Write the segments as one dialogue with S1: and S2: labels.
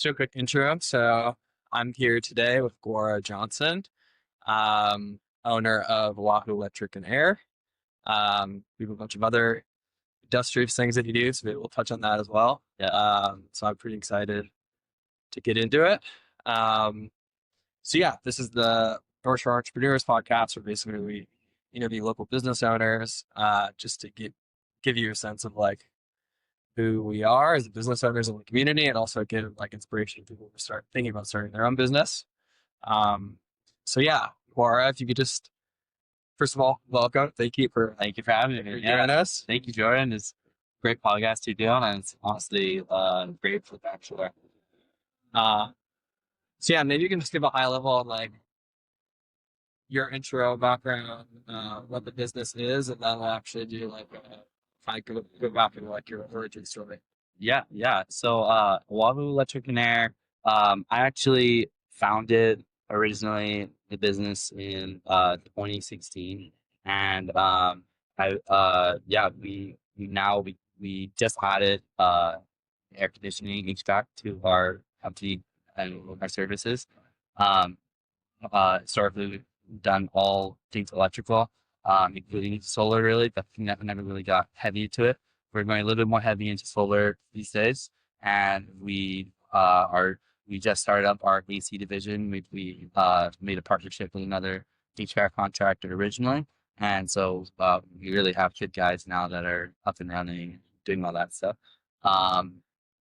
S1: So quick intro. So I'm here today with Guara Johnson, owner of Oahu Electric and Air. We have a bunch of other industrious things that you do, so maybe we'll touch on that as well. So I'm pretty excited to get into it. Um, this is the North Shore Entrepreneurs podcast, where basically we interview local business owners, just to give you a sense of like who we are as business owners in the community, and also give like inspiration to people to start thinking about starting their own business. Um, Guara, if you could just first of all welcome,
S2: Thank you for having me.
S1: joining us.
S2: Thank you, Jordan. It's a great podcast you're doing, and it's honestly great for the actually.
S1: Uh, Maybe you can just give a high level on like your intro background, what the business is, and then we'll actually do like if I could go back into like your origin story.
S2: Yeah. So Oahu Electric and Air. I actually founded originally the business in 2016, and we just added air conditioning HVAC to our company and our services. Um, Historically, we've done all things electrical, including solar. Really, but never really got heavy to it. We're going a little bit more heavy into solar these days, and we just started up our AC division. We made a partnership with another HVAC contractor originally, and so we really have good guys now that are up and running, doing all that stuff.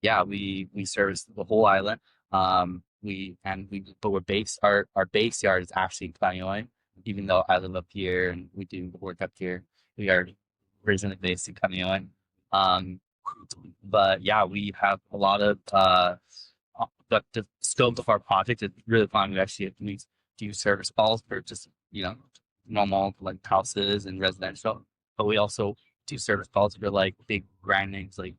S2: We service the whole island. But we're based, our base yard is actually in Kaneohe. Even though I live up here and we do work up here, we are originally based in Kaneohe. But yeah, we have a lot of the scope of our project is really fun. We do service calls for just normal like houses and residential, but we also do service calls for like big brand names like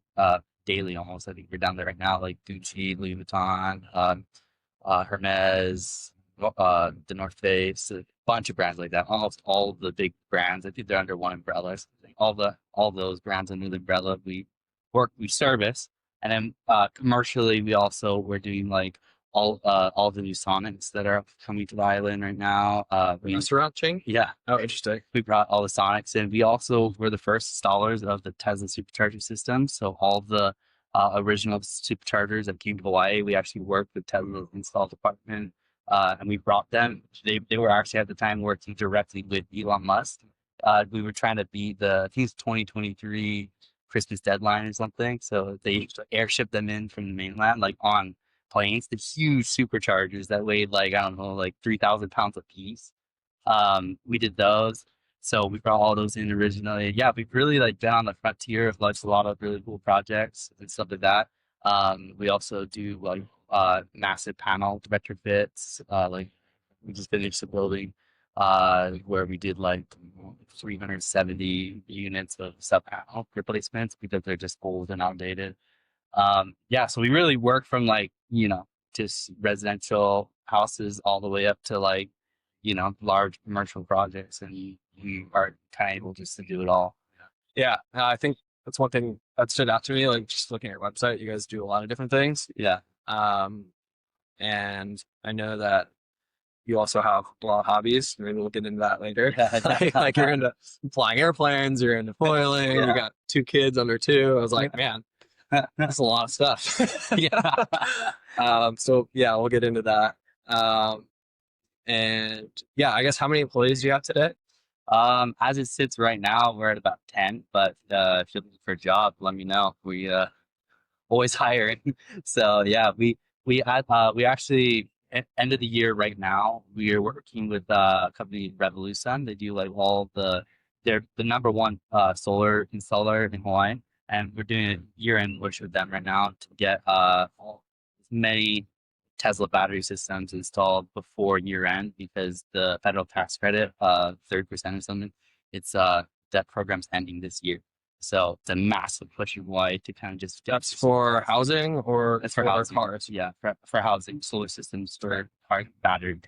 S2: daily almost. I think we're down there right now, like Gucci, Louis Vuitton, Hermes, the North Face, a bunch of brands like that. Almost all the big brands. I think they're under one umbrella. All those brands under the umbrella we service, and then commercially we're doing like all the new Sonics that are coming to the island right now.
S1: Restaurant chain?
S2: Yeah.
S1: Oh, interesting.
S2: We brought all the Sonics in. We also were the first installers of the Tesla supercharger system. So all the original superchargers that came to Hawaii, we actually worked with Tesla's install department, and we brought them. They were actually at the time working directly with Elon Musk. We were trying to beat I think it's 2023 Christmas deadline or something. So they airshipped them in from the mainland, like on planes, the huge superchargers that weighed like, I don't know, like 3,000 pounds a piece. We did those. So we brought all those in originally. Yeah, we've really like been on the frontier of like a lot of really cool projects and stuff like that. We also do like massive panel retrofits. Like we just finished a building where we did like 370 units of sub panel replacements because they're just old and outdated. So we really work from like, just residential houses all the way up to like, large commercial projects, and we are kind of able just to do it all.
S1: Yeah, I think that's one thing that stood out to me. Like just looking at your website, you guys do a lot of different things.
S2: Yeah.
S1: And I know that you also have a lot of hobbies. Maybe we'll get into that later. Like you're into flying airplanes, you're into foiling, you got 2 kids under 2. I was like, man, that's a lot of stuff.
S2: Yeah.
S1: We'll get into that. I guess how many employees do you have today?
S2: As it sits right now, we're at about 10, but if you're looking for a job, let me know. We always hiring. So yeah, we actually end of the year right now, we are working with a company, Revolution. They do like they're the number one solar installer in Hawaii, and we're doing a year-end push with them right now to get as many Tesla battery systems installed before year end, because the federal tax credit, 30% or something, that program's ending this year. So it's a massive push in Hawaii to kind of just.
S1: That's for housing, or
S2: it's for housing.
S1: Cars?
S2: Yeah, for housing, solar systems, for our battery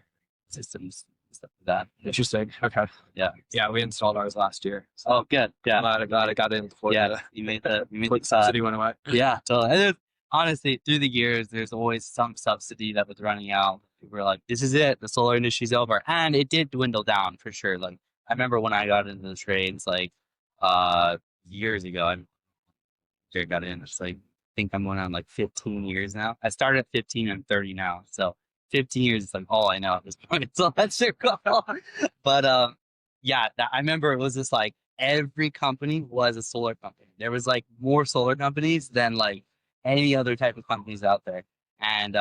S2: systems, stuff like that.
S1: Interesting. Okay.
S2: Yeah,
S1: we installed ours last year. So
S2: oh, good. Yeah,
S1: glad I got in before.
S2: Yeah, you made the
S1: city went away.
S2: Yeah, totally. And honestly, through the years, there's always some subsidy that was running out. People were like, "This is it. The solar industry's over," and it did dwindle down for sure. Like I remember when I got into the trades, like uh years ago. I got in. It's like I think I'm going on like 15 years now. I started at 15. I'm 30 now, so 15 years is like all I know at this point. So that's shit going on. But yeah, I remember it was just like every company was a solar company. There was like more solar companies than like any other type of companies out there. And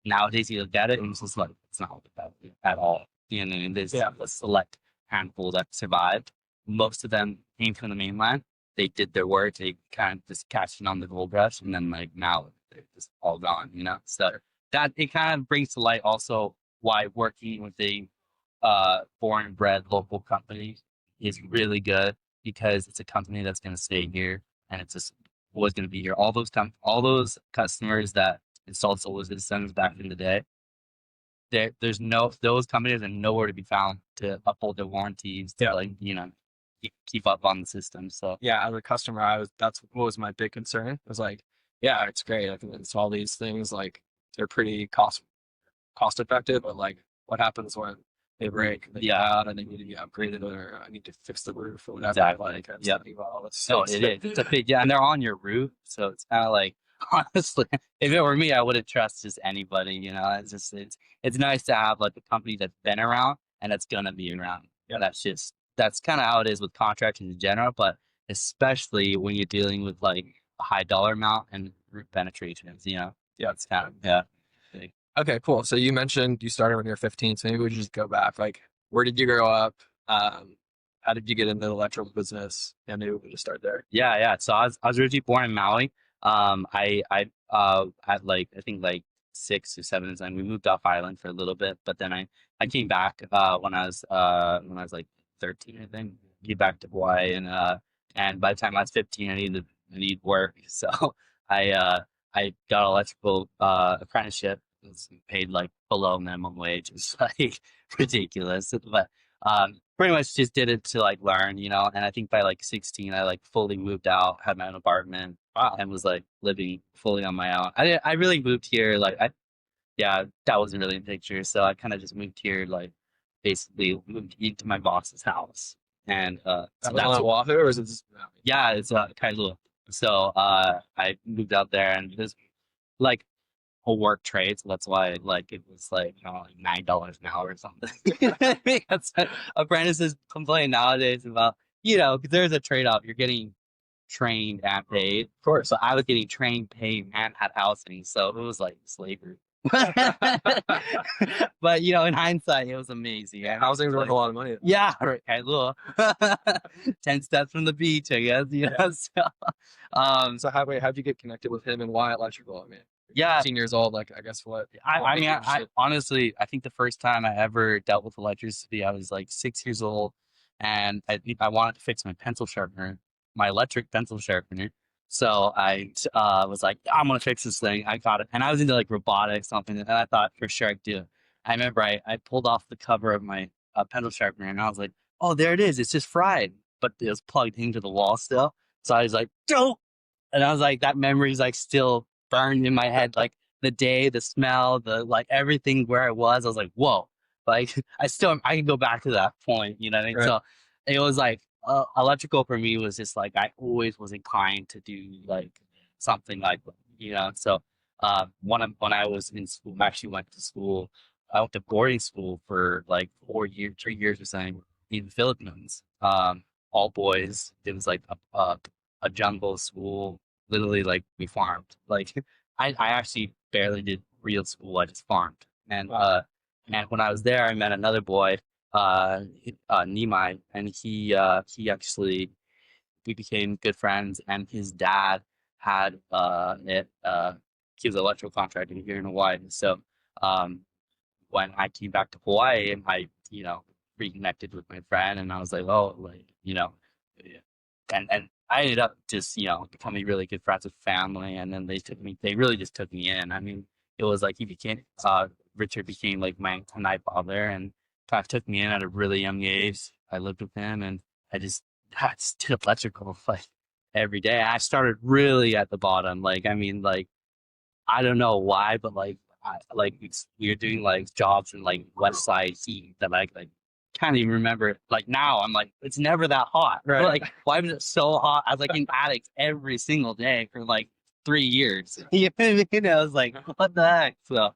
S2: nowadays you look at it and it's just like it's not about it at all. You know, and there's a select handful that survived. Most of them came from the mainland. They did their work. They kind of just catching on the gold rush, and then like now they're just all gone. You know, so that it kind of brings to light also why working with a foreign bred local company is really good, because it's a company that's going to stay here and it's just always going to be here. All those customers that installed solar systems back in the day, there's no those companies are nowhere to be found to uphold their warranties, to like keep up on the system. So
S1: Yeah, as a customer, that's what was my big concern. It was like, yeah, it's great. I can install these things. Like they're pretty cost effective, but like what happens when they break, they out and they need to be upgraded, or I need to fix the roof or whatever.
S2: exactly,
S1: Like I'm
S2: yeah.
S1: thinking about all this
S2: No,
S1: stuff.
S2: it is. It's a big, yeah, and they're on your roof, so it's kind of like honestly, if it were me, I wouldn't trust just anybody. You know, it's nice to have like a company that's been around and that's gonna be around. Yeah, that's kind of how it is with contracting in general, but especially when you're dealing with like a high dollar amount and roof penetrations. You know,
S1: Yeah.
S2: it's kind of yeah. Big.
S1: Okay, cool. So you mentioned you started when you were 15, so maybe we just go back. Like, where did you grow up? How did you get into the electrical business? And maybe we just start there.
S2: Yeah. So I was originally born in Maui. I at like I think like 6 or 7 and we moved off island for a little bit, but then I came back when I was like 13, I think. Came back to Hawaii, and by the time I was 15, I needed work, so I got an electrical apprenticeship. It was paid like below minimum wage. It's like ridiculous, but pretty much just did it to like learn, and I think by like 16 I like fully moved out, had my own apartment.
S1: Wow.
S2: And was like living fully on my own. I really moved here like yeah, that wasn't really in the picture, so I kind of just moved here like basically moved into my boss's house. And so
S1: That was
S2: that's
S1: on Oahu, or is it just,
S2: yeah, it's Kailua. So I moved out there, and there's like a work trade, so that's why like it was like like $9 an hour or something. Because apprentices complain nowadays about, 'cause there's a trade-off. You're getting trained and paid.
S1: of course.
S2: So I was getting trained, paid, and had housing. So it was like slavery. But in hindsight, it was amazing.
S1: Yeah, housing's worth a lot of money.
S2: Yeah, right. Hey, look. 10 steps from the beach, I guess. So,
S1: So how'd you get connected with him, and why electrical? I mean,
S2: yeah.
S1: 15 years old, like I guess what?
S2: I honestly, I think the first time I ever dealt with electricity, I was like 6 years old, and I wanted to fix my electric pencil sharpener. So I was like, I'm gonna fix this thing. I got it, and I was into like robotics something, and I thought for sure I'd do it. I remember I pulled off the cover of my pencil sharpener, and I was like, oh, there it is. It's just fried, but it was plugged into the wall still. So I was like, don't. And I was like, that memory's like still burned in my head. Like the day, the smell, the like everything where I was like, whoa. Like I can go back to that point, you know what I mean?
S1: Right.
S2: So it was like electrical for me was just like I always was inclined to do like something like so when I was in school, I actually went to school. I went to boarding school for like 4 years, 3 years or something in the Philippines. All boys. It was like a jungle school. Literally, like we farmed. Like I actually barely did real school. I just farmed. And and when I was there, I met another boy, Nimai, and he actually we became good friends. And his dad had he was an electrical contractor here in Hawaii. So um, when I came back to Hawaii, I reconnected with my friend, and I was like, oh, like yeah. and I ended up just becoming really good friends with family, and then they really just took me in. I mean, it was like Richard became like my night father, and kind of took me in at a really young age. I lived with him, and I just did electrical like every day. I started really at the bottom, like I mean, like I don't know why, but we were doing like jobs in like West Side Heat that like can't even remember. Like now, I'm like, it's never that hot.
S1: Right.
S2: Like, why was it so hot? I was like in attics every single day for like 3 years. You know what I mean? I was like, what the heck? So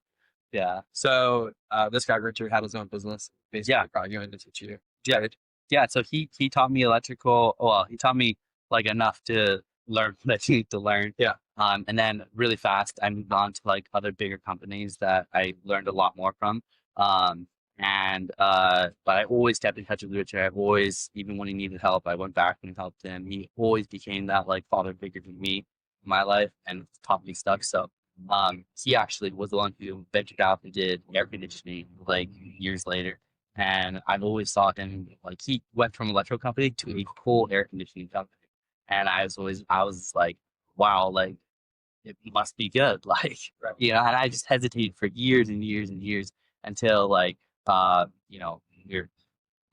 S2: yeah,
S1: So this guy Richard had his own business,
S2: yeah,
S1: basically probably going to teach you.
S2: yeah,
S1: Right?
S2: yeah. So he taught me electrical. Well, he taught me like enough to learn what I need to learn.
S1: Yeah.
S2: And then really fast, I moved on to like other bigger companies that I learned a lot more from. Um, but I always kept in touch with Richard. I've always, even when he needed help, I went back and helped him. He always became that like father figure to me in my life and taught me stuff. So, he actually was the one who ventured out and did air conditioning like years later. And I've always saw him like he went from electrical company to a full air conditioning company. And I was like, wow, like it must be good. Like,
S1: Right.
S2: and I just hesitated for years and years and years until like, we're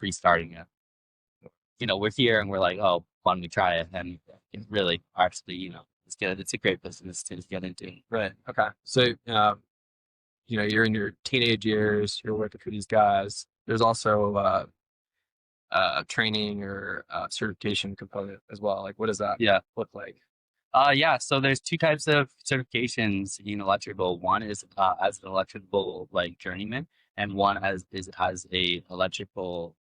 S2: restarting it. We're here and we're like, oh, why don't we try it? And it really, actually, it's good. It's a great business to get into.
S1: Right. Okay. So you're in your teenage years, you're working for these guys. There's also training or certification component as well. Like, what does that
S2: Yeah.
S1: look like?
S2: Yeah, so there's two types of certifications in electrical. One is as an electrical like journeyman, and one as a electrical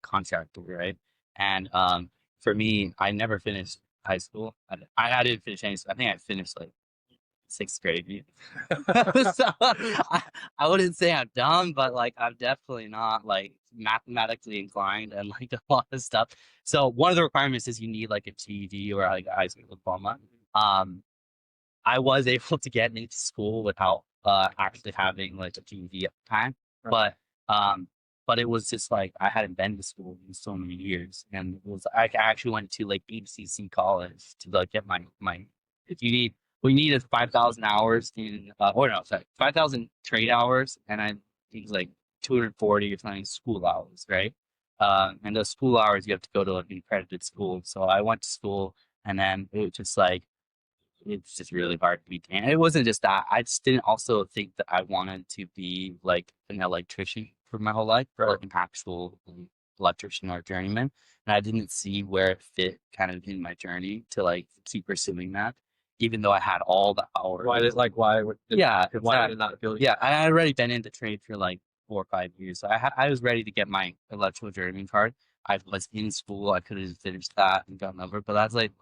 S2: contractor, right? And for me, I never finished high school. I didn't finish any. I think I finished like sixth grade. So I wouldn't say I'm dumb, but like I'm definitely not like mathematically inclined and like a lot of stuff. So one of the requirements is you need like a GED or like a high school diploma. Um, I was able to get into school without actually having like a GED at the time, but um, but it was just like I hadn't been to school in so many years, and it was I actually went to like HCC college to like get my if you need we needed 5,000 hours in or no sorry 5,000 trade hours, and I think it's like 240 or something school hours, right? And those school hours you have to go to like an accredited school. So I went to school, and then it was just like it's just really hard to be. And it wasn't just that. I just didn't also think that I wanted to be like an electrician for my whole life, or like an actual electrician or journeyman. And I didn't see where it fit kind of in my journey to like keep pursuing that, even though I had all the hours.
S1: Yeah, why
S2: Exactly.
S1: did it not appeal to you?
S2: Yeah, I had already been in the trade for like 4 or 5 years. So I was ready to get my electrical journeyman card. I was in school. I could have finished that and gotten over, but that's like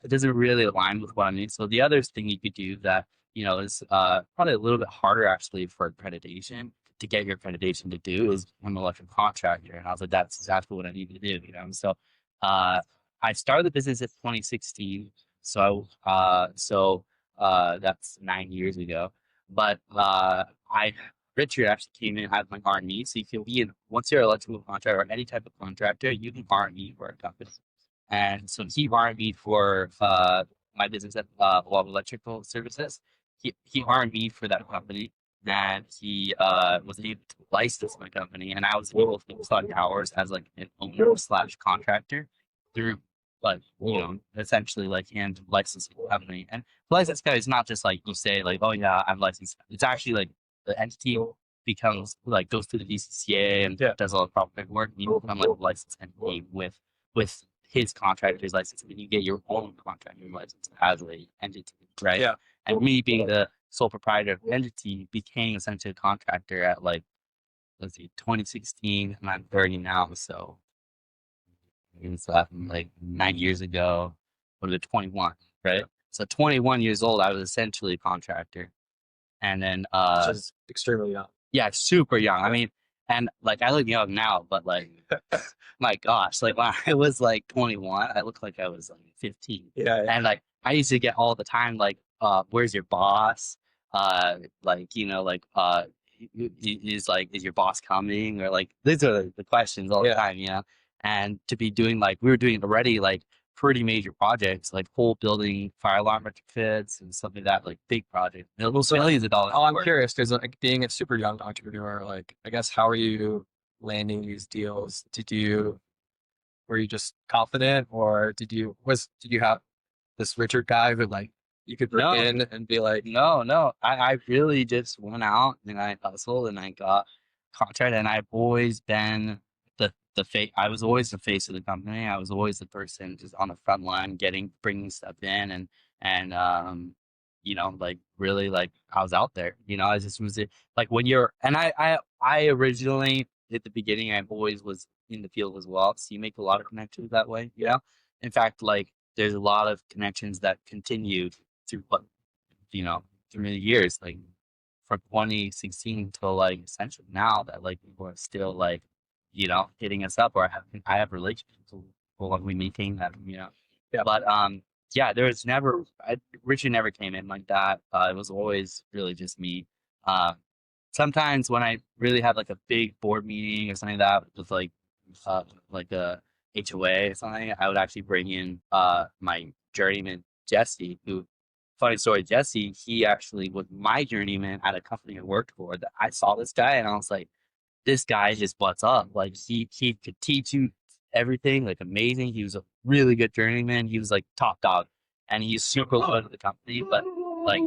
S2: it doesn't really align with what I need. So the other thing you could do that, is probably a little bit harder actually for accreditation to get your accreditation to do is I'm an electrical contractor. And I was like, that's exactly what I need to do. So I started the business in 2016. That's 9 years ago. But Richard actually came in as my R&E. So you can be once you're an electrical contractor or any type of contractor, you can R&E for a company. And so he R&D'd for my business at Oahu Electrical Services. He R&D'd for that company, and he was able to license my company, and I was able to collect hours as like an owner slash contractor through like essentially like and licensing the company. And license guy is not just like you say like, oh yeah, I'm licensed. It's actually like the entity becomes like goes through the DCCA and does all the proper paperwork, and you become like a licensed entity with his contractor's license, and you get your own contractor license as a entity, right?
S1: Yeah.
S2: And me being the sole proprietor of the entity became essentially a contractor at like, let's see, 2016, and I'm 30 now, so it's like 9 years ago, or the 21, right?
S1: Yeah.
S2: So 21 years old, I was essentially a contractor, and then
S1: Which is extremely young.
S2: yeah, super young. I mean, and like I look young now, but like my gosh, like when I was like 21, I looked like I was like 15.
S1: Yeah.
S2: And like I used to get all the time like where's your boss? Is your boss coming? Or like these are the questions all the time, And to be doing like we were doing already like pretty major projects, like whole building fire alarm retrofits and stuff like that, like big projects, millions of dollars.
S1: Oh, I'm curious because like being a super young entrepreneur, like I guess how are you landing these deals? Were you just confident, or did you have this Richard guy who like you could bring
S2: No,
S1: in and be like,
S2: no. I really just went out and I hustled and I got contract, and I've always been the face. I was always the face of the company. I was always the person just on the front line, bringing stuff in, and like really like I was out there. I just was like when you're and I originally at the beginning I always was in the field as well, so you make a lot of connections that way. In fact, like there's a lot of connections that continued through you know, through the years, like from 2016 till like essentially now that like people are still like, hitting us up, or I have relationships with people, like we maintain that,
S1: yeah,
S2: But yeah, Richard never came in like that. It was always really just me. Uh, Sometimes when I really had like a big board meeting or something like that with like a HOA or something, I would actually bring in my journeyman Jesse, who funny story, Jesse, he actually was my journeyman at a company I worked for. That I saw this guy and I was like, this guy just butts up. Like he could teach you everything, like amazing. He was a really good journeyman. He was like top dog, and he's super good at the company. But like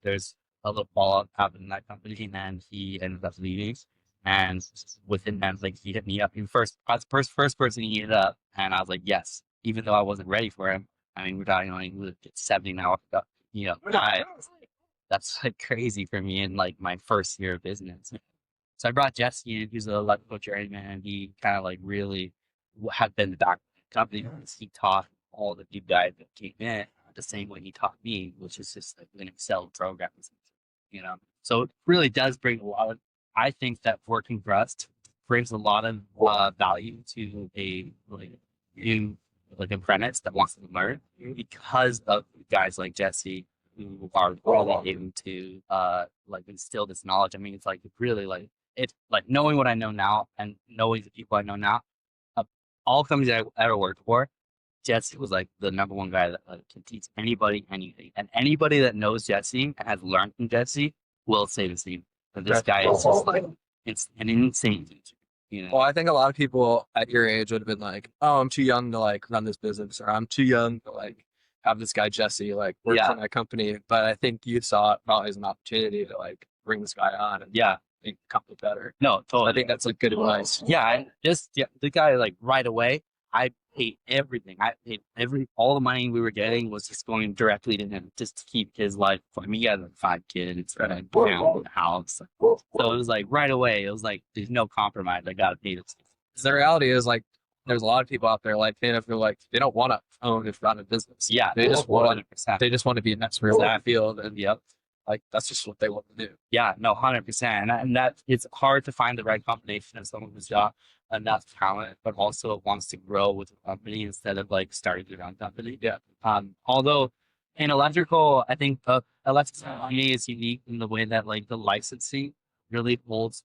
S2: there's a little fallout happened in that company, and then he ended up leaving. And within that, like he hit me up. I was the first person he hit up, and I was like, yes, even though I wasn't ready for him. I mean, we're talking like he was 70 now. That's like crazy for me in like my first year of business. So I brought Jesse in, who's an electrical journeyman, and he kind of like really had been the back of the company because he taught all the new guys that came in the same way he taught me, which is just like an Excel programs. So it really does bring a lot of, I think that working for us brings a lot of value to a like new like apprentice that wants to learn because of guys like Jesse who are really able to like instill this knowledge. I mean, it's like really like it's like knowing what I know now and knowing the people I know now. Uh, all companies I ever worked for, Jesse was like the number one guy that like, can teach anybody anything, and anybody that knows Jesse and has learned from Jesse will say the same. But this guy is just like it's an insane teacher.
S1: well, I think a lot of people at your age would have been like, oh, I'm too young to like run this business, or I'm too young to like have this guy Jesse like work for my company. But I think you saw it probably as an opportunity to like bring this guy on and make the company better.
S2: No, totally.
S1: I think that's like good advice.
S2: The guy like right away. I paid everything. I paid all the money we were getting was just going directly to him just to keep his life. I mean, he had like 5 kids, right? House. So it was like right away. It was like there's no compromise. I gotta pay this.
S1: The reality is like there's a lot of people out there like they don't want to own and run a business.
S2: Yeah,
S1: they just want
S2: 100%.
S1: They just want to be an expert in that field, and like that's just what they want to do.
S2: Yeah, no, 100%. And that it's hard to find the right combination of someone who's got enough talent, but also wants to grow with the company instead of like starting their own company.
S1: Yeah.
S2: Although in electrical, I think electrical company is unique in the way that like the licensing really holds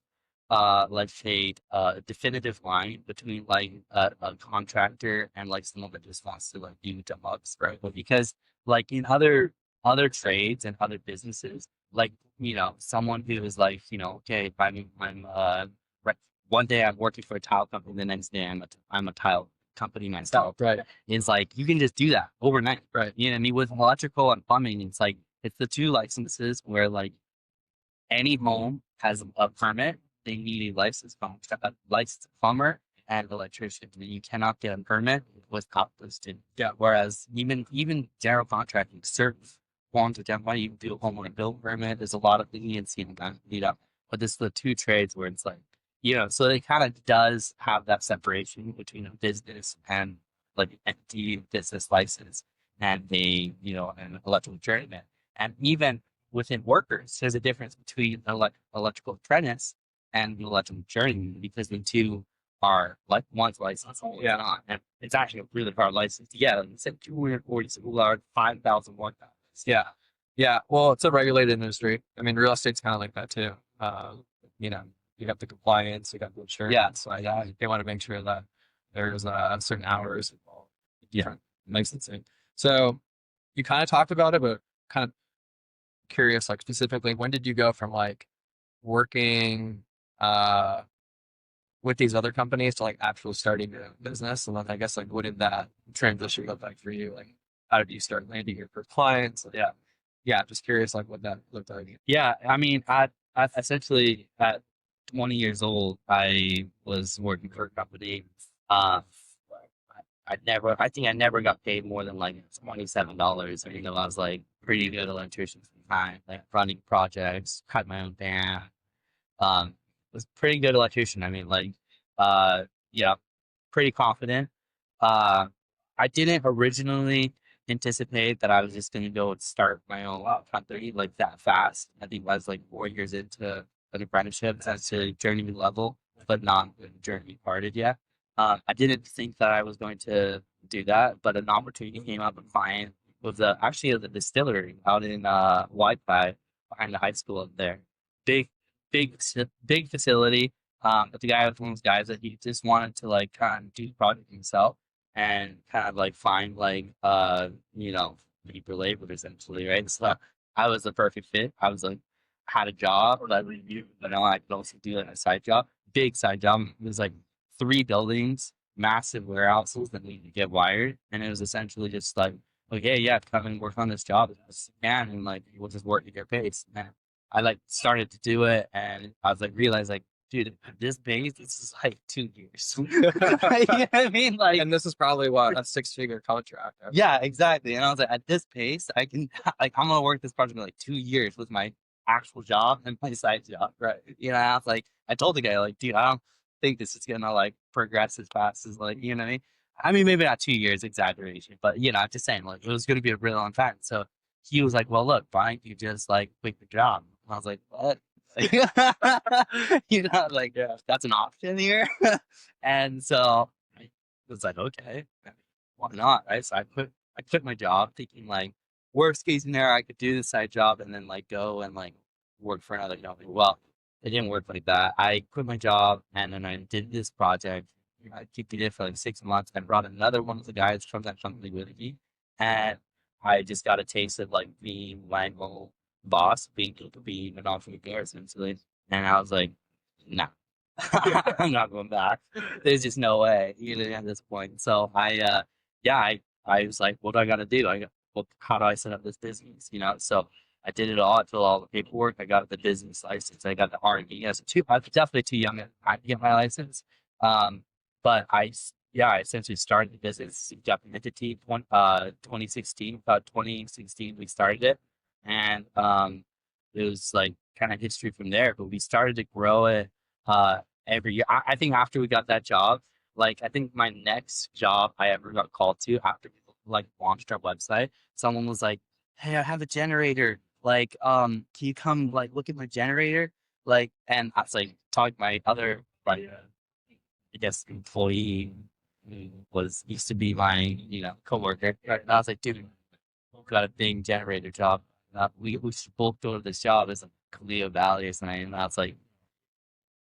S2: like a definitive line between like a contractor and like someone that just wants to like do demo ups, right? But because like in other trades and other businesses, like someone who is like okay, I'm right, one day I'm working for a tile company, the next day I'm a tile company myself.
S1: Right.
S2: It's like you can just do that overnight.
S1: Right.
S2: You know what I mean? With electrical and plumbing, it's like it's the two licenses where like any home has a permit, they need a licensed plumber and electrician. And you cannot get a permit without listed.
S1: Yeah.
S2: Whereas even general contracting, certain forms of general, you can do a homeowner build permit. There's a lot of leniency in that. But this is the two trades where it's like, so it kind of does have that separation between a business and like an entity business license and an electrical journeyman. And even within workers, there's a difference between an electrical apprentice and an electrical journeyman because the two are like one's licensed and one's not. And it's actually a really hard license to get. Like you said, 240 school hours, 5,000 work hours.
S1: Yeah. Yeah. Well, it's a regulated industry. I mean, real estate's kind of like that too. You got the compliance, you got the insurance.
S2: Yeah.
S1: So they want to make sure that there's certain hours involved.
S2: Yeah.
S1: Licensing. So you kind of talked about it, but kind of curious, like specifically, when did you go from like working with these other companies to like actually starting your own business? And then I guess like what did that transition look like for you? Like how did you start landing your first clients?
S2: Yeah.
S1: yeah, just curious like what that looked like.
S2: Yeah, I mean, I essentially at 20 years old, I was working for a company. Uh, I think I never got paid more than like $27. Even though I was like pretty good electrician at the time, like running projects, cut my own band. Was pretty good electrician. I mean, like, yeah, pretty confident. Uh, I didn't originally anticipate that I was just going to go and start my own company like that fast. I think I was like 4 years into an apprenticeship as a journeyman level, but not journeyman parted yet. I didn't think that I was going to do that, but an opportunity came up. A client was actually at the distillery out in Wi-Fi behind the high school up there. Big, big facility. But the guy was one of those guys that he just wanted to like kind of do the project himself and kind of like find like cheaper labor essentially, right? So I was the perfect fit. I was like had a job that I could also do a side job, big side job. It was like 3 buildings, massive warehouses that needed to get wired, and it was essentially just like, okay, yeah, come and work on this job as best you can, and like we'll just work at your pace. And I like started to do it, and I was like realized like, dude, this base, this is like 2 years. You know what I mean? Like,
S1: And this is probably what, a 6-figure contract.
S2: yeah, exactly. And I was like, at this pace, I can like I'm gonna work this project for like 2 years with my actual job and my side job, right? You know, I was like, I told the guy like, dude, I don't think this is gonna like progress as fast as like, you know what I mean? I mean, maybe not 2 years, exaggeration, but I'm just saying like it was gonna be a really long time. So he was like, well, look, why don't you just like quit the job? And I was like, what? Like
S1: Yeah.
S2: that's an option here. And so I was like, okay, why not? Right. So I quit my job thinking like worst case scenario, I could do the side job and then like go and like work for another company. Well, it didn't work like that. I quit my job and then I did this project. I did it for like 6 months and brought another one of the guys from that company with me. And I just got a taste of like being my own boss, being an entrepreneur essentially. And I was like, no, I'm not going back. There's just no way, at this point. So I was like, what do I got to do? Well, how do I set up this business? So I did it all. I filled all the paperwork. I got the business license. I got the R&D. I was definitely too young to get my license. But I essentially started the business. Got the entity 2016. About 2016, we started it, and it was like kind of history from there. But we started to grow it uh, every year. I think after we got that job, like I think my next job I ever got called to after we like launched our website, someone was like, "Hey, I have a generator. Like, can you come like look at my generator?" Like, and I was like talking to my other like I guess employee who was used to be my coworker. Right. And I was like, dude, we've got a big generator job. We should both go to this job. It's like Kalia Valley or something. And I was like,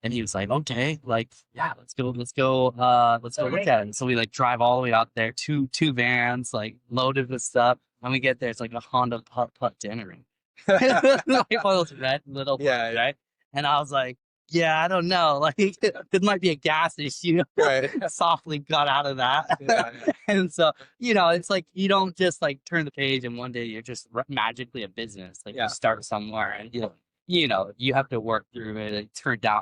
S2: and he was like, okay, like, yeah, let's go look at it. And so we like drive all the way out there, two vans, like loaded with stuff. When we get there, it's like a Honda putt generator. Like one of those red little ones, right? And I was like, yeah, I don't know. Like there might be a gas issue.
S1: Right.
S2: Softly got out of that.
S1: Yeah.
S2: And so, it's like you don't just like turn the page and one day you're just magically a business. Like you start somewhere and you have to work through it and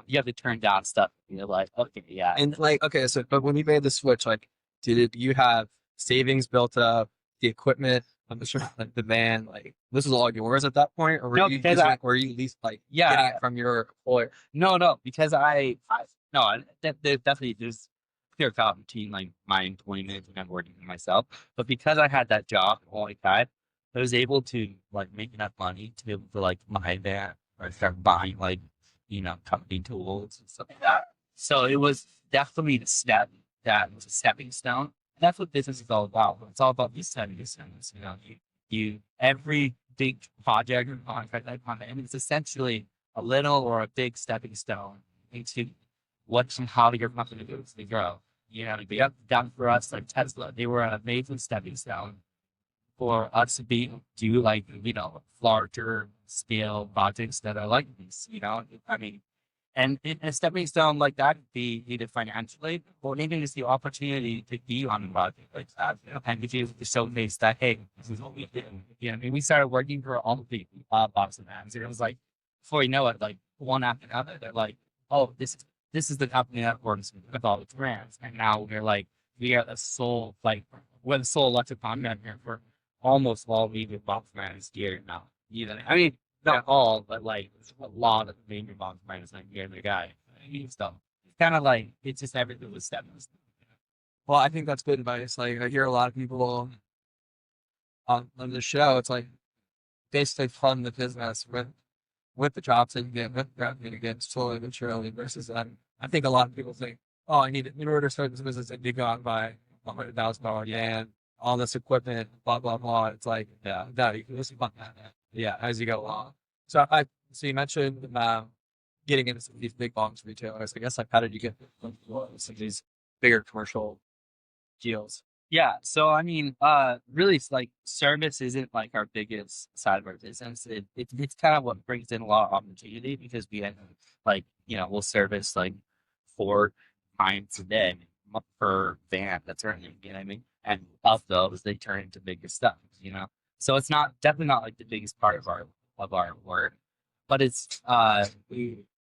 S2: you have to turn down stuff. You're like, okay, yeah.
S1: And like, okay, so but when you made the switch, like, did you have savings built up, the equipment, I'm sure, like the van, like this was all yours at that point, or
S2: No, because
S1: were you at least like
S2: Yeah.
S1: getting it from your employer?
S2: No, because there's definitely there's clear cut between like my employment and I'm working for myself. But because I had that job all I had, I was able to like make enough money to be able to like buy that or start buying like company tools and stuff like that. So it was definitely the step that was a stepping stone. And that's what business is all about. It's all about these stepping stones. You every big project or contract that come in, it's essentially a little or a big stepping stone into what and how your company goes to grow. Down for us, like Tesla, they were an amazing stepping stone for us to do like larger scale projects that are like these. I mean, And a stepping stone like that could be either financially or even just the opportunity to be on a project like that. And if you showcase that, hey, this is what we do. You know, I mean, we started working for all the box of bands. It was like, before you know it, like one after another, they're like, oh, this is the company that works with all the brands. And now we're like, we are the sole, like, we're the sole electric contractor for almost all the box brands here now. Even, I mean, not all, but like a lot of the major box brands like you're the guy. Stuff. It's kind of like it's just everything was stepping.
S1: Well, I think that's good advice. Like I hear a lot of people on the show. It's like basically fund the business with the jobs that you get, with the revenue you get slowly but surely. Versus I think a lot of people think, oh, I need in order to start this business, I need to go out and buy $100,000 and all this equipment, blah blah blah. It's like, yeah, no, you can just fund that. Yeah, as you go along. So you mentioned getting into some of these big box retailers. I guess like how did you get some of these bigger commercial deals?
S2: Yeah. So I mean, really, it's like service isn't like our biggest side of our business. It's kind of what brings in a lot of opportunity because we have like we'll service like 4 times a day per van that's running. You know what I mean? And of those, they turn into bigger stuff. So it's not definitely not like the biggest part of our work, but it's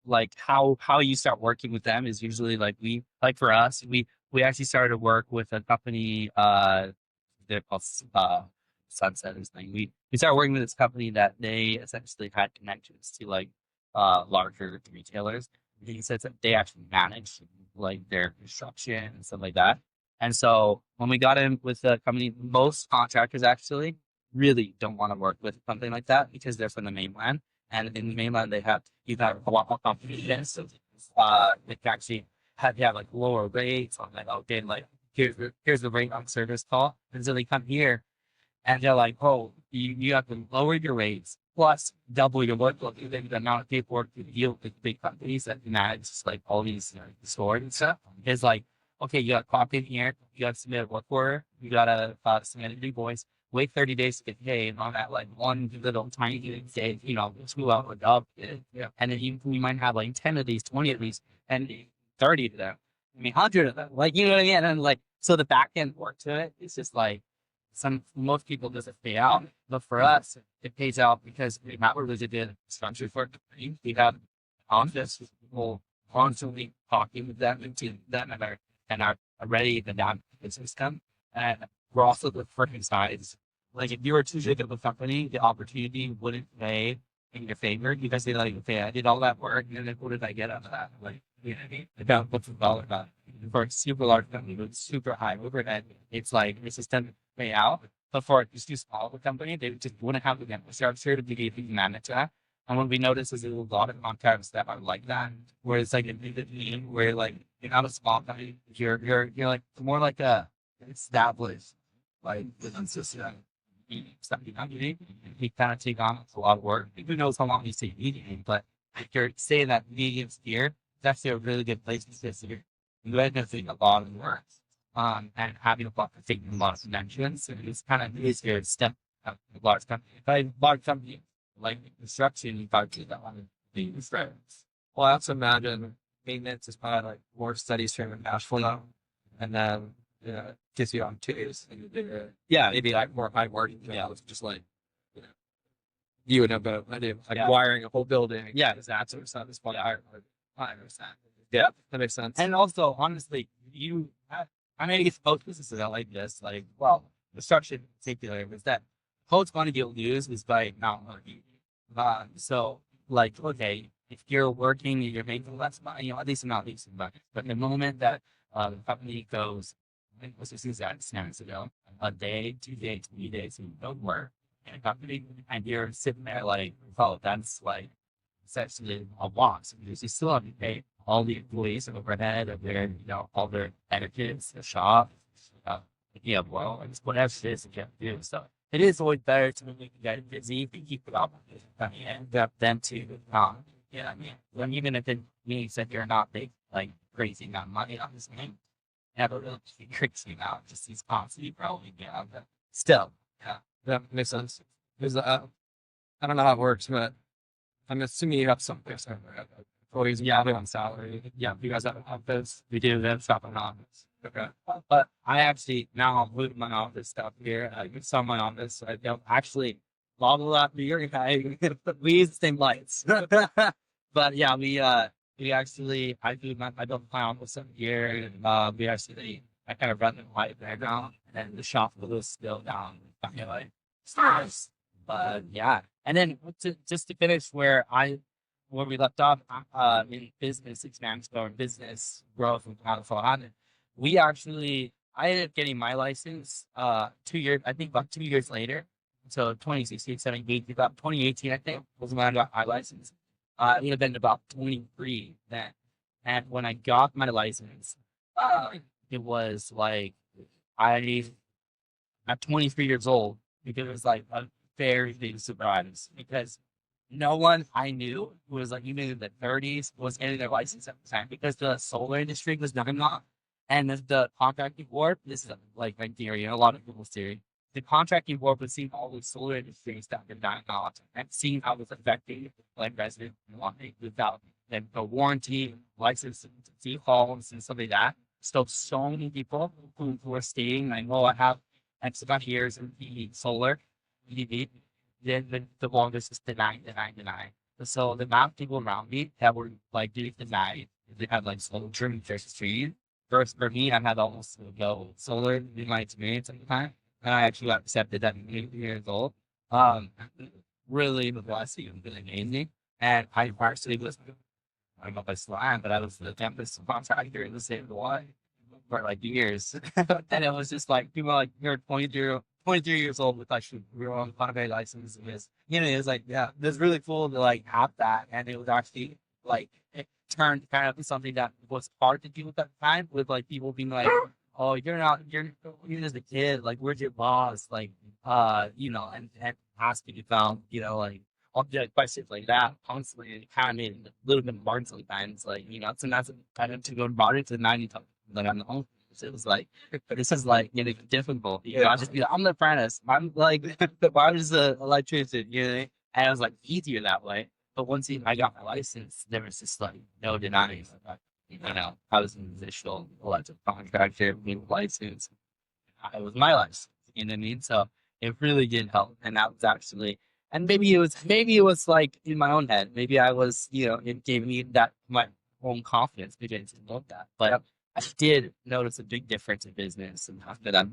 S2: like how you start working with them is usually like for us we actually started to work with a company they're called Sunset is thing. We started working with this company that they essentially had connections to like larger retailers. He says that they actually manage like their construction and stuff like that. And so when we got in with the company, most contractors actually really don't want to work with something like that because they're from the mainland. And in the mainland, you have a lot more competition. So they can actually have like lower rates on like, okay, like here's the rate on service call. And so they come here and they're like, oh, you have to lower your rates plus double your workload. The amount of paperwork to deal with big companies that manage like all these stores and stuff is like, okay, you got to copy in here, you got to submit a work order, you got to submit an invoice, wait 30 days to get paid on that like one little tiny day, 2 hour job. Yeah. And then you might have like 10 of these, 20 of these, and 30 of them. I mean, 100 of them. Like, you know what I mean? And like, so the back end work to it, it's just like, most people doesn't pay out, but for us, it pays out because we have a really good structure for it. We have office people constantly talking with them and to them and are ready to adapt the system. And we're also the freaking sides. Like if you were too big of a company, the opportunity wouldn't pay in your favor because they like, okay, I did all that work and then what did I get out of that? Like, you know what I mean? About what's the dollar about for a super large company with super high overhead, it's like the system pay out. But for just too small of a company, they just wouldn't have the infrastructure to be able to manage that. And what we notice is there's a lot of contracts that are like that, where it's like a big team where like you're not a small company, you're like more like a established like business system. Something company, he kind of take on a lot of work. Who knows how long you take meeting, but if you're saying that medium's here, it's actually a really good place to sit here. You end up doing a lot of work. And having a lot of taking a lot of connections. So it's kind of easier to step up a large company. If I large company like construction, you probably do that one things.
S1: Well, I also imagine maintenance is probably like more steady stream of cash flow, and then gets you opportunities.
S2: Yeah,
S1: Maybe like more high margin jobs, just like you know, you would have better idea, like wiring a whole building.
S2: Yeah,
S1: that sort of stuff is probably higher percent.
S2: Yeah,
S1: that makes sense.
S2: And also, honestly, I mean, it's both businesses that like this. Like, well, the structure in particular was that most money you'll lose is by not working. So, like, okay, if you're working, you're making less money, at least not least money. But the moment that the company goes, I think what's this exact scenarios ago, a day, 2 days, 3 days, and you don't work in a company, and you're sitting there like, oh, that's like essentially a loss because you still have to pay all the employees overhead of their, all their benefits, the shop, well, it's whatever it is you have to do. So it is always better to make you guys busy to keep it up and than to, I mean, when even if it means that you're not big, like crazy amount of money on this thing, have a really crazy amount, just these costs you probably get out of it. Still,
S1: That makes sense. Because I don't know how it works, but I'm assuming you have some employees
S3: Yeah,
S1: on salary?
S3: yeah, you guys have an office. We do that stuff in office. Okay. But I actually now moved my office stuff here. I saw my office. I don't actually blah blah blah. New York guy. We use the same lights. But yeah, we actually I built my office up here. We actually I kind of run the light there now, and the shop was still down by like stairs. But yeah, and then just to finish where we left off in business expansion or business growth in California, I ended up getting my license 2 years, I think about 2 years later. So 2016, 17, about 2018, I think, was when I got my license. It would have been about 23 then. And when I got my license, it was like I at 23 years old, because it was like a very big surprise because no one I knew who was like even in the 30s was getting their license at the time because the solar industry was dying off. And the contracting board, this is like my theory, and a lot of people's theory. The contracting board was seeing all these solar industries that were dying off and seeing how it was affecting like resident without the warranty, license, defaults, and stuff like that. So many people who are staying, like, oh, I have X amount of years in the solar, EV, then the longest is denied. So the amount of people around me that were like getting denied, they had like solar trim street. First for me, I had almost no solar in my experience at the time. And I actually got accepted at 8 years old. Um, really the blessing and really amazing. And I actually was, I don't know if I still am, but I was the campus contractor in the state of Hawaii for like years. And it was just like people like you're 23 years old with actually your own Panama license. It was like, yeah, it's really cool to like have that. And it was actually like it turned kind of into something that was hard to do at that time with like people being like, oh, you're just a kid, like where's your boss? Like and asking you about, like all the questions like that constantly, and it kind of made it a little bit hard sometimes. Like, sometimes I had to go about it to 90 times like on the home. It was like, this is like getting difficult. I just be like, I'm the apprentice. I'm like, I'm just an electrician, and it was like easier that way. But once I got my license, there was just like no denying that, I was an official electric contractor, license. It was my license, you know what I mean? So it really did help. And that was actually, and maybe it was like in my own head. Maybe I was, it gave me that my own confidence. Maybe I didn't love that. But I did notice a big difference in business and that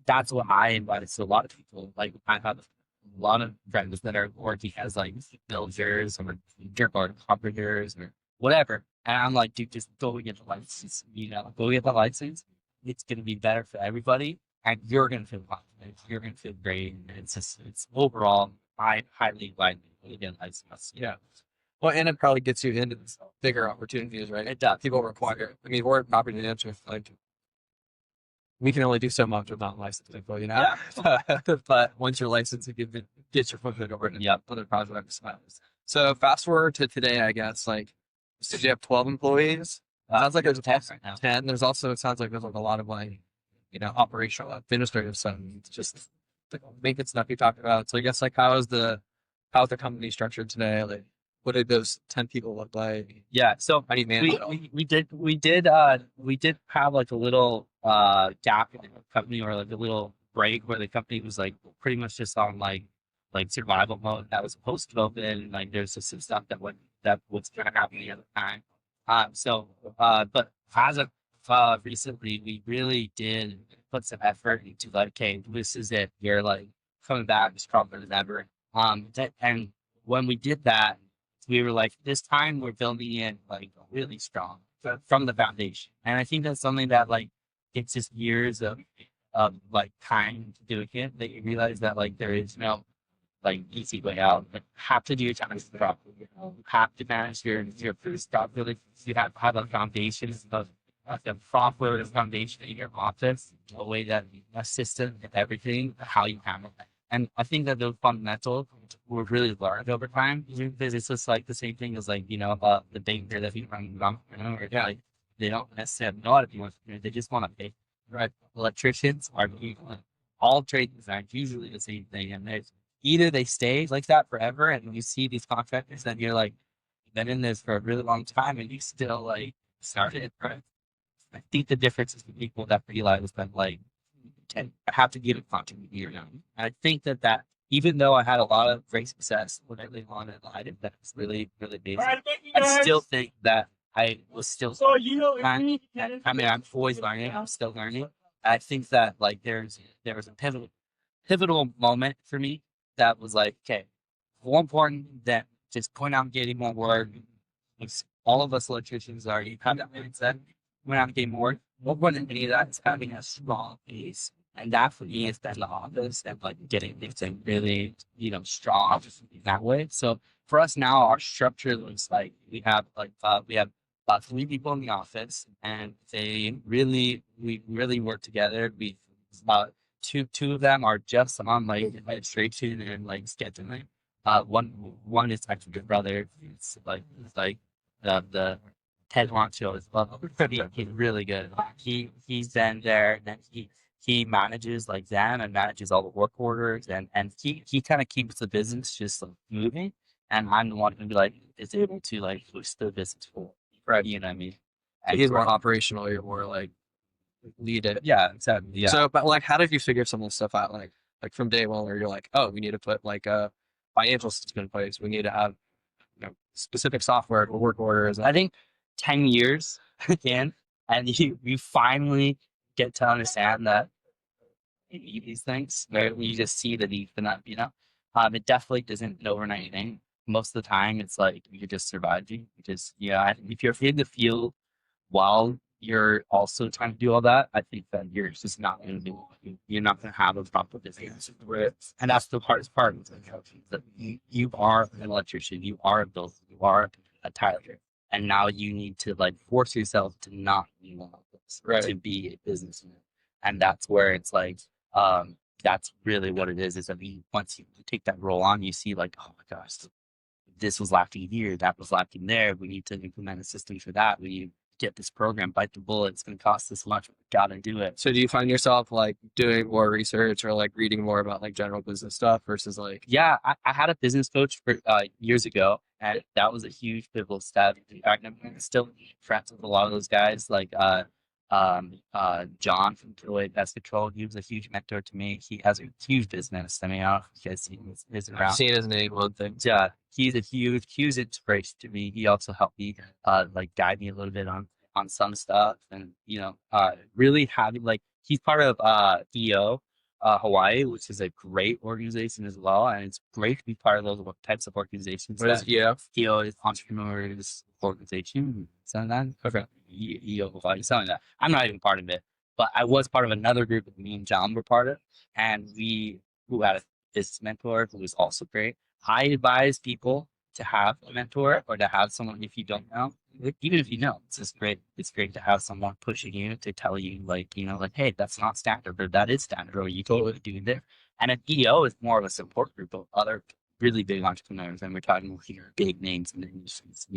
S3: that's what I invited to a lot of people. Like I have a lot of friends that are working as like builders or carpenters or whatever. And I'm like, dude, just go get the license, go get the license. It's going to be better for everybody. And you're going to feel confident. You're going to feel great. And it's overall, I highly advise you to get a license.
S1: Yeah. Well, and it probably gets you into bigger opportunities, right?
S3: It does.
S1: People require. I mean, we're property management. Like, we can only do so much without licensed info,
S3: Yeah.
S1: But once you're licensed, you get your foot in the door and
S3: Yep.
S1: other projects. So fast forward to today, I guess. Like, did you have 12 employees? Sounds like there's
S3: 10 right now.
S1: 10. There's also, it sounds like there's like a lot of like, operational, administrative stuff. Just the maintenance stuff you talked about. So I guess like how's the company structured today? Like, what did those 10 people look like?
S3: Yeah. So
S1: How do you manage it all?
S3: we did have like a little gap in the company, or like a little break where the company was like pretty much just on like survival mode. That was post COVID, and like there's just some stuff that was kind of happening at the time. But as of recently, we really did put some effort into like, okay, this is it. You're like coming back stronger than ever. And when we did that, we were like, this time we're building it like really strong from the foundation. And I think that's something that like it's just years of like time doing it that you realize that like there is no like easy way out. You have to do your taxes properly. You have to manage your first properly. You have to have a foundation of the proper foundation in your office, a way that a system and everything, how you handle it. And I think that those fundamentals were really learned over time, because it's just like the same thing as like, the banker that you run, like they don't necessarily know how to be one. They just want to pay. Right. Electricians are all trade design, usually the same thing. And there's either they stay like that forever and you see these contractors and you're like,
S2: been in this for a really long time and you still like started, right? I think the difference is the people that realize that like I have to give it continuity here now. And I think that even though I had a lot of great success when I lived on it, I did that was really, really amazing. I still think that I was still learning. I mean, I'm always learning. I'm still learning. I think that like there was a pivotal moment for me that was like, okay, more important than just going out and getting more work. All of us electricians are you have that mindset. When I'm getting more important than any of that is having a strong base. And that for me is then the office and like getting things like really, strong that way. So for us now, our structure looks like we have about 3 people in the office and we really work together. We about two of them are just on like administration and like scheduling. One is actually your brother. It's like the Ted Honcho as well. He's really good. He's then there and then he manages like them and manages all the work orders and he kind of keeps the business just like moving. And I'm the one who is able to like push the business forward.
S1: Right.
S2: You know what I mean?
S1: He's more operational. You're more like lead it.
S2: Yeah, exactly. Yeah.
S1: So, but like, how did you figure some of this stuff out? Like from day one, where you're like, oh, we need to put like a financial system in place. We need to have specific software for work orders.
S2: I think 10 years in, and you finally get to understand that you need these things. Right? You just see the need for them. It definitely isn't an overnight thing. Most of the time, it's like you're just surviving. If you're in the field while you're also trying to do all that, I think that you're just not going to do it. You're not going to have a proper business. And that's the hardest part. That you are an electrician, you are a builder, you are a tiler. And now you need to like force yourself to not be one of this,
S1: Right.
S2: to be a businessman. And that's where it's like, that's really what it is that once you take that role on, you see like, oh my gosh, this was lacking here, that was lacking there. We need to implement a system for that. We get this program, bite the bullet. It's going to cost this much. We got to do it.
S1: So do you find yourself like doing more research or like reading more about like general business stuff versus like?
S2: Yeah, I had a business coach for years ago, and that was a huge pivotal step. In fact, I'm still friends with a lot of those guys, like John from Deloitte Pest Control. He was a huge mentor to me. He has a huge business. I mean, I don't know if you guys seen his
S1: I've
S2: around.
S1: seen his name one thing.
S2: Yeah, he's a huge inspiration to me. He also helped me like guide me a little bit on some stuff, and really having like he's part of EO Hawaii, which is a great organization as well, and it's great to be part of those types of organizations.
S1: What is EF?
S2: EO is Entrepreneurs Organization. Something like that. Okay. EO Hawaii, something like that. I'm not even part of it, but I was part of another group that me and John were part of, and who had a business mentor who was also great. I advise people to have a mentor or to have someone if you don't know. Even if you know, it's just great. It's great to have someone pushing you to tell you, like, hey, that's not standard or that is standard or you totally do there. And an EO is more of a support group of other really big entrepreneurs. And we're talking here big names in the industries,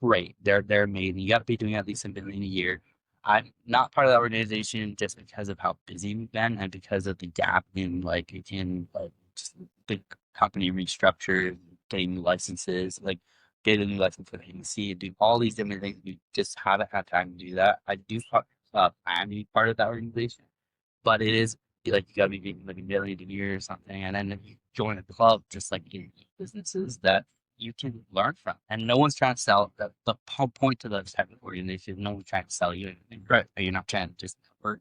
S2: Great. They're amazing. You got to be doing at least $1 million a year. I'm not part of that organization just because of how busy we've been and because of the gap in just the company restructure, getting new licenses, like getting a new license for the agency, and do all these different things. You just haven't had time to do that. I do plan to be part of that organization, but it is like you got to be making like $1 million a year or something, and then you join a club just like in businesses that you can learn from. And no one's trying to sell that. The whole point to the type of organization, no one's trying to sell you anything.
S1: Right.
S2: You're not trying to just work.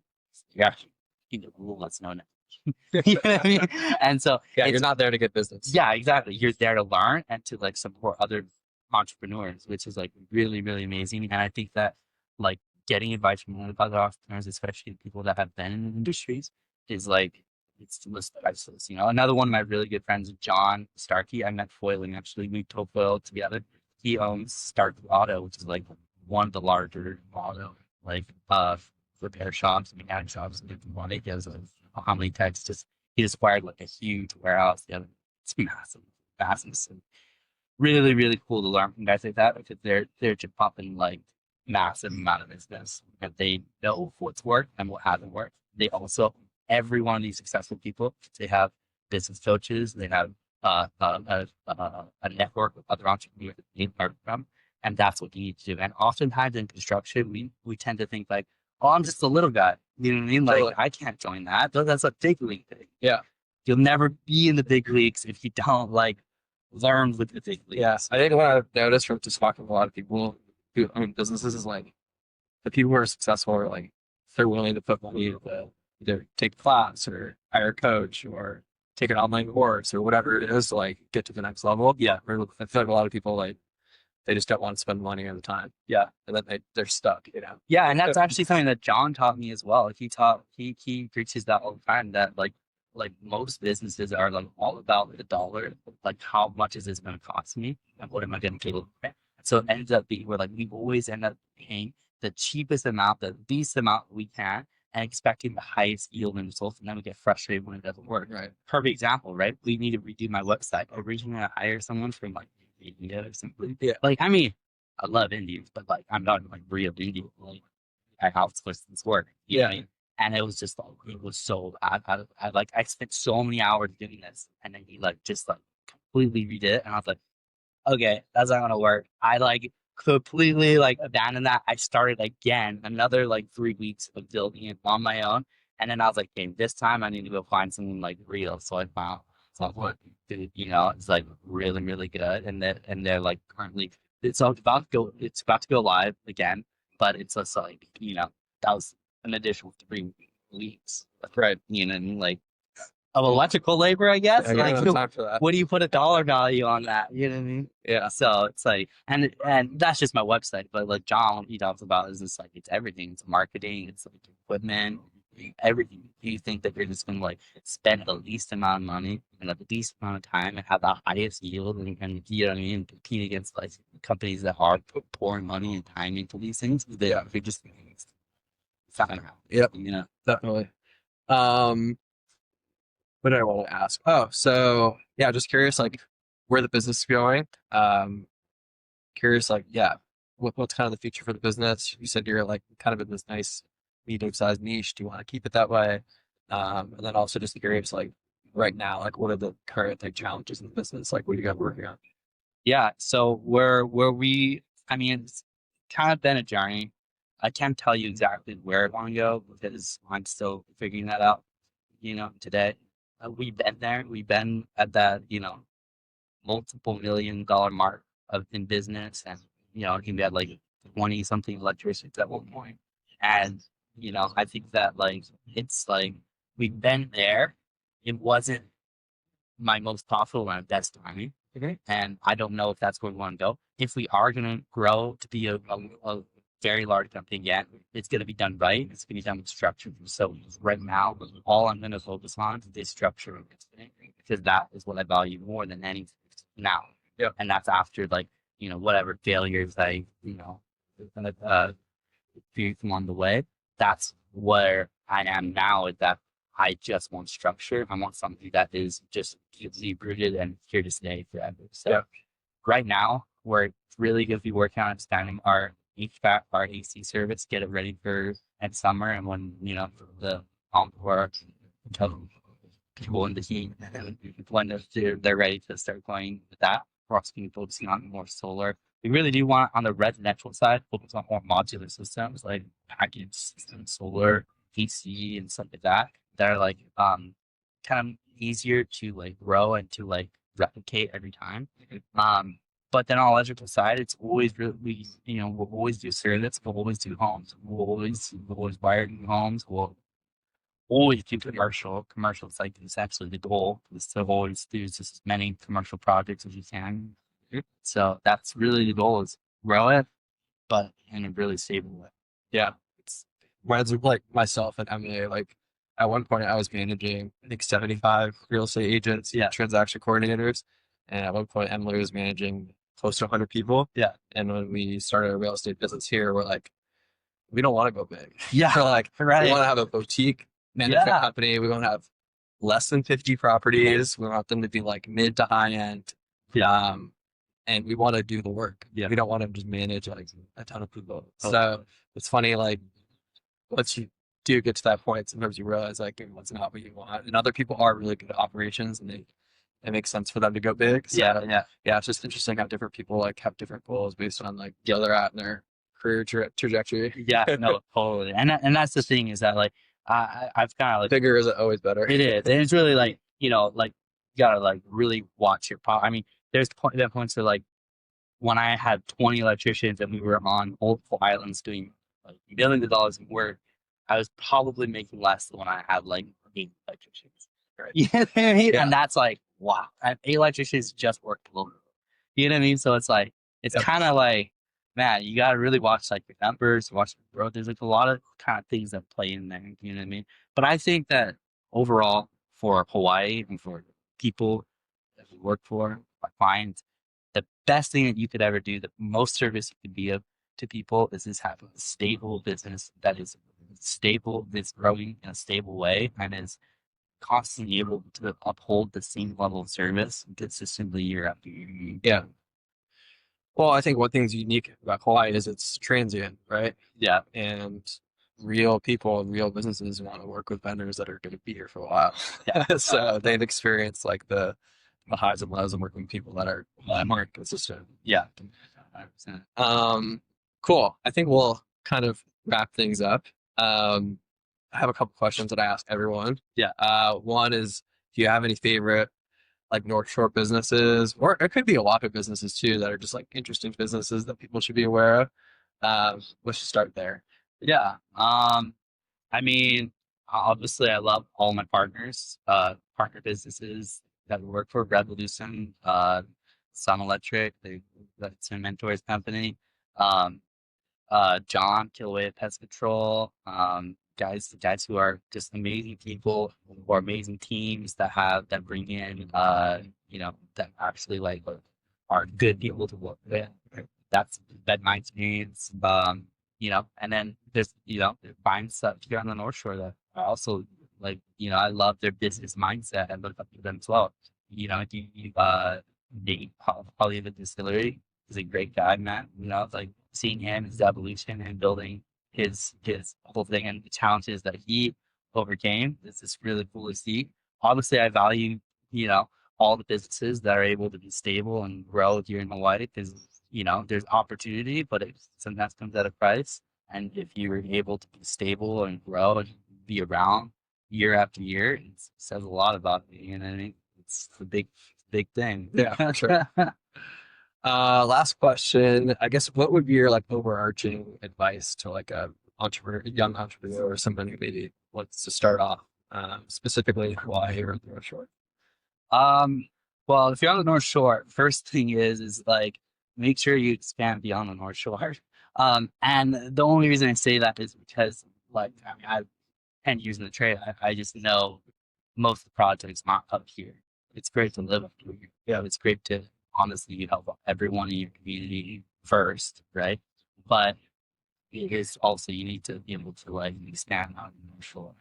S2: You actually need the rule that's known. You know what I mean? And so
S1: You're not there to get business.
S2: yeah, exactly. You're there to learn and to like support other entrepreneurs, which is like really, really amazing. And I think that like getting advice from other entrepreneurs, especially people that have been in industries, is like it's priceless. Another one of my really good friends, John Starkey. I met foiling actually. We told together. He owns Starkey Auto, which is like one of the larger auto repair shops, mechanic shops. He has how many techs? He just acquired like a huge warehouse. Yeah, it's massive. So really, really cool to learn from guys like that because they're just popping like massive amount of business and they know what's worked and what hasn't worked. They also every one of these successful people, they have business coaches, they have a network of other entrepreneurs that you learn from, and that's what you need to do. And oftentimes in construction, we tend to think like, oh, I'm just a little guy. You know what I mean? Like,
S1: Totally.
S2: I can't join that. That's a big league thing.
S1: Yeah.
S2: You'll never be in the big leagues if you don't like learn with the big leagues.
S1: Yeah. I think what I've noticed from just talking to a lot of people who own businesses is like the people who are successful are like they're willing to put money to either take a class or hire a coach or take an online course or whatever it is to like get to the next level.
S2: Yeah.
S1: I feel like a lot of people like they just don't want to spend money at the time.
S2: Yeah.
S1: And then they're stuck, you know.
S2: Yeah, and that's actually something that John taught me as well. He preaches that all the time, that like most businesses are like all about the dollar, like how much is this going to cost me and what am I going to do? So it ends up being where like we always end up paying the cheapest amount, the least amount we can, and expecting the highest yield and results, and then we get frustrated when it doesn't work.
S1: Right.
S2: Perfect example, right? We need to redo my website. Originally, I hired someone from like India or something.
S1: Yeah.
S2: Like, I mean, I love Indians, but like I'm not like real Indian. Like I outsourced this work. You know what I mean? And it was just like it was so I spent so many hours doing this, and then he like just like completely redid it, and I was like, okay, that's not gonna work. I like completely like abandoned that. I started again another like 3 weeks of building it on my own, and then I was like, okay, this time I need to go find someone like real. So I found someone, you know, it's like really really good, and they're like currently it's about to go live again, but it's just like, you know, that was an additional 3 weeks,
S1: Right.
S2: you know, and like of electrical labor, I guess.
S1: I
S2: Like,
S1: got no time for that.
S2: what do you put a dollar value on that? You know what I mean?
S1: Yeah.
S2: So it's like, and that's just my website, but like John, he talks about is it's like it's everything. It's marketing, it's like equipment, everything. You think that you're just gonna like spend the least amount of money and the least amount of time and have the highest yield, and you know what I mean, compete against like companies that are pouring money and time into these things. They just it's not gonna happen.
S1: Yep.
S2: You know.
S1: Definitely. What did I want to ask? Oh, so yeah, just curious, like where the business is going. Curious, like, yeah, what's kind of the future for the business? You said you're like kind of in this nice medium-sized niche. Do you want to keep it that way? And then also just curious, like right now, like what are the current like challenges in the business? Like what are you guys working on?
S2: Yeah, so where we, I mean, it's kind of been a journey. I can't tell you exactly where I want to go because I'm still figuring that out, you know, today. We've been there. We've been at that, you know, multiple $1 million mark in business, and you know, I think we had like 20 something electricians at one point. And you know, I think that like it's like we've been there. It wasn't my most profitable and best timing.
S1: Okay.
S2: And I don't know if that's where we want to go. If we are going to grow to be a very large company again, it's going to be done right. It's going to be done with structure. So right now, all I'm going to focus on is structure of this thing, because that is what I value more than anything now.
S1: Yeah.
S2: And that's after like, you know, whatever failures I, you know, few along the way. That's where I am now, is that I just want structure. I want something that is just deeply rooted and here to stay forever. So right now, we're really going to be working on expanding our HVAC, our AC service, get it ready for next summer. And when, you know, the encore people in the heat, when they're ready to start going with that, we're also going to be focusing on more solar. We really do want, on the residential side, focus on more modular systems like package systems, solar, AC, and stuff like that. That are like kind of easier to like grow and to like replicate every time. But then on the electrical side, it's always really, you know, we'll always do service, we'll always do homes, we'll always wire new homes, we'll always do commercial. Commercial is like essentially the goal, is to always do just as many commercial projects as you can. So that's really the goal, is grow it, but in a really stable way.
S1: Yeah. It's reminds me of like myself and Emily, like at one point I was managing, I think 75 real estate agents, transaction coordinators. And at one point Emily was managing close to 100 people.
S2: Yeah.
S1: And when we started a real estate business here, we're like, we don't want to go big.
S2: Yeah.
S1: We're like,
S2: right.
S1: we want to have a boutique management company. We want to have less than 50 properties. We want them to be like mid to high end.
S2: Yeah.
S1: And we want to do the work.
S2: Yeah.
S1: We don't want to just manage like a ton of people. So it's funny, like once you do get to that point, sometimes you realize like it's not what you want. And other people are really good at operations and they it makes sense for them to go big. So,
S2: Yeah.
S1: yeah, it's just interesting how different people like have different goals based on like where they're at in their career trajectory.
S2: Yeah, no, totally. And that's the thing is that like I've kind of like
S1: Bigger isn't always better.
S2: it is. And it's really like, like you gotta like really watch your I mean, there's that points where like when I had 20 electricians and we were on multiple islands doing like millions of dollars in work, I was probably making less than when I had like 8 electricians.
S1: Right.
S2: You know what I mean?
S1: Yeah.
S2: And that's like, wow, I have 8 electricians just worked a little bit. You know what I mean? So it's like, it's
S1: Yep.
S2: kind of like, man, you got to really watch like your numbers, watch your growth. There's like a lot of kind of things that play in there. You know what I mean? But I think that overall for Hawaii and for people that we work for, our clients, the best thing that you could ever do, the most service you could be of to people is have a stable business that is stable, that's growing in a stable way, and is constantly able to uphold the same level of service consistently year after year.
S1: Yeah. Well, I think one thing's unique about Hawaii is it's transient, right?
S2: Yeah.
S1: And real people and real businesses want to work with vendors that are going to be here for a while.
S2: Yeah.
S1: So they've experienced like the highs and lows of working with people that are more consistent.
S2: Yeah. 100%.
S1: Cool. I think we'll kind of wrap things up. I have a couple questions that I ask everyone.
S2: Yeah.
S1: One is, do you have any favorite like North Shore businesses, or it could be a lot of businesses too that are just like interesting businesses that people should be aware of? Let's just start there.
S2: Yeah. I mean, obviously, I love all my partners, partner businesses that we work for. Revolution, Sun Electric, that's a Mentors company. John Kilway Pest Control. Guys who are just amazing people, or amazing teams that bring in, that actually like are good people to work with. That's been my experience. And then there's, buying stuff here on the North Shore that I also like, I love their business mindset and look up to them as well. Nate Holly the distillery is a great guy, man. Like seeing him, his evolution and building his whole thing and the challenges that he overcame. It's just really cool to see. Obviously, I value, all the businesses that are able to be stable and grow here in Hawaii because, there's opportunity, but it sometimes comes at a price. And if you're able to be stable and grow and be around year after year, it says a lot about you. You know what I mean? It's a big thing.
S1: Yeah, for sure. Last question. I guess what would be your like overarching advice to like a young entrepreneur or somebody who maybe wants to start off specifically in Hawaii or the North Shore?
S2: Well, if you're on the North Shore, first thing is like make sure you expand beyond the North Shore. And the only reason I say that is because like I've 10 years in the trade. I just know most of the projects not up here. It's great to live up here. Yeah, it's great to honestly help everyone in your community first, right? But it is also you need to be able to like expand out in the North Shore.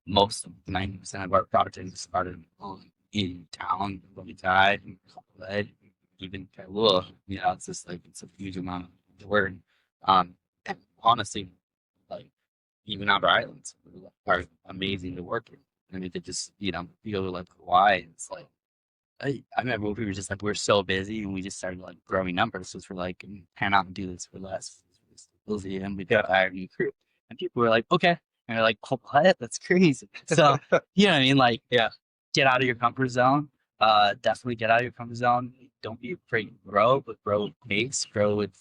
S2: Most of 90% of our projects started in town, Lomita, even Kailua. It's just like it's a huge amount of work. And honestly, like even outer islands are amazing to work in. I mean, they just you go to like Hawaii, it's like I remember we were just like we're so busy and we just started like growing numbers. So we're like pan out and do this for less. And we got hired new crew, and people were like, okay, and they're like, oh, what? That's crazy. So you know what I mean? Like,
S1: Yeah.
S2: Get out of your comfort zone. Definitely get out of your comfort zone. Don't be afraid to grow, but grow with pace, grow with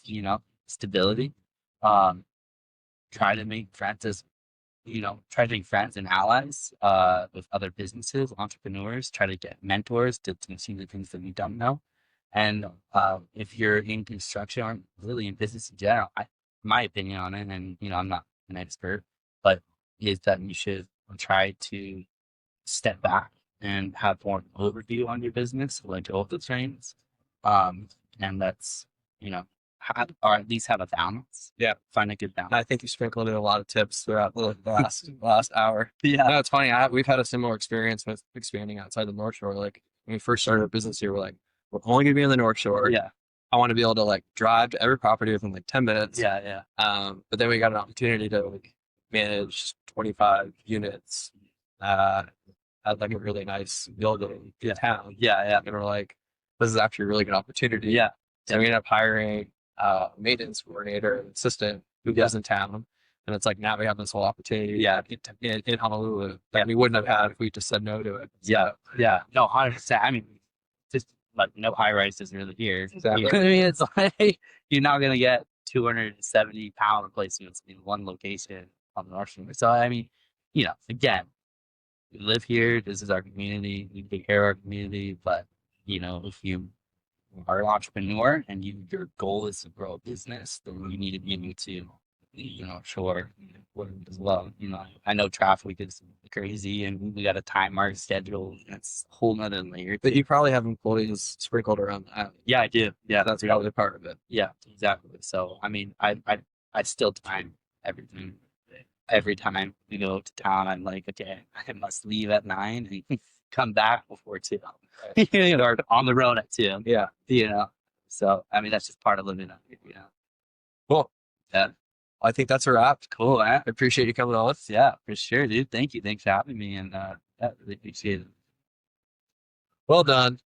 S2: stability. Try to make friends and allies with other businesses, entrepreneurs. Try to get mentors to see the things that you don't know. And if you're in construction or really in business in general, my opinion on it, and I'm not an expert, but is that you should try to step back and have more overview on your business, like all the trains, and that's or at least have a balance.
S1: Yeah,
S2: find a good balance.
S1: I think you sprinkled in a lot of tips throughout the last hour.
S2: Yeah,
S1: no, it's funny. We've had a similar experience with expanding outside the North Shore. Like when we first started a business here, we're like, we're only gonna be on the North Shore.
S2: Yeah,
S1: I want to be able to like drive to every property within like 10 minutes.
S2: Yeah.
S1: But then we got an opportunity to like manage 25 units. at like a really nice building in town.
S2: Yeah.
S1: And we're like, this is actually a really good opportunity.
S2: Yeah.
S1: So we ended up hiring a maintenance coordinator, assistant who lives in town. And it's like now we have this whole opportunity in Honolulu that we wouldn't have had if we just said no to it.
S2: Yeah. Yeah. No, 100%. I mean, just like no high rises really here.
S1: Exactly.
S2: You know what I mean? It's like you're not gonna get 270-pound replacements in one location on the North Shore. So I mean, you know, again, we live here. This is our community. We take care of our community. But you know, if you are an entrepreneur and your goal is to grow a business, then you need to be able to, you know, shore as well. You know, I know traffic is crazy and we got to time our schedule. That's a whole nother layer.
S1: But you probably have employees sprinkled around the island.
S2: Yeah, I do. Yeah,
S1: That's probably part of it.
S2: yeah, exactly. So I mean, I still time everything. Every time we go to town, I'm like, okay, I must leave at 9 and come back before 2. You know, or on the road at 2.
S1: Yeah.
S2: You know, so I mean, that's just part of living up here. You know.
S1: Cool.
S2: Yeah.
S1: I think that's a wrap.
S2: Cool, man.
S1: I appreciate you coming on.
S2: Yeah, for sure, dude. Thank you. Thanks for having me, and yeah, really appreciate it.
S1: Well done.